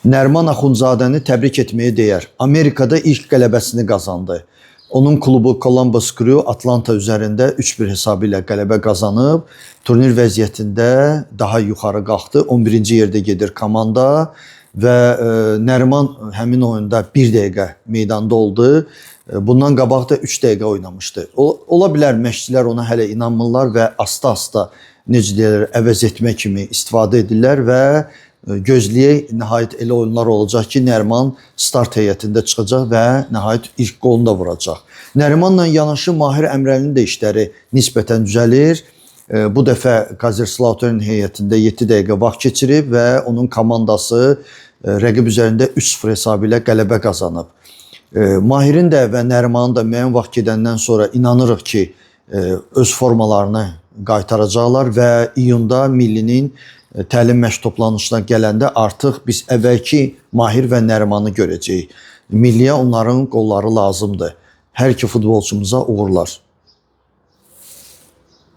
Nəriman Axundzadəni təbrik etməyə dəyər. Amerikada ilk qələbəsini qazandı. Onun klubu Columbus Crew Atlanta üzərində 3-1 hesabı ilə qələbə qazanıb. Turnir vəziyyətində daha yuxarı qalxdı. 11-ci yerdə gedir komanda və Nəriman həmin oyunda 1 dəqiqə meydanda oldu. Bundan qabaq da 3 dəqiqə oynamışdı. Ola bilər məşqçilər ona hələ inanmırlar və asta-asta necə deyirlər, əvəz etmə kimi istifadə edirlər və gözləyək, nəhayət elə oyunlar olacaq ki, Nəriman start heyətində çıxacaq və nəhayət ilk qolunu da vuracaq. Nərimanla yanaşı Mahir Əmrəlinin də işləri nisbətən düzəlir. Bu dəfə Kaiserslautern heyətində 7 dəqiqə vaxt keçirib və onun komandası rəqib üzərində 3-0 hesabı ilə qələbə qazanıb. Mahirin də və Nərimanın da müəyyən vaxt gedəndən sonra inanırıq ki, öz formalarını qaytaracaqlar və iyunda millinin təlim məşq toplanışına gələndə artıq biz əvvəlki Mahir və Nərimanı görəcəyik. Milliyə onların qolları lazımdır. Hər iki futbolçumuza uğurlar.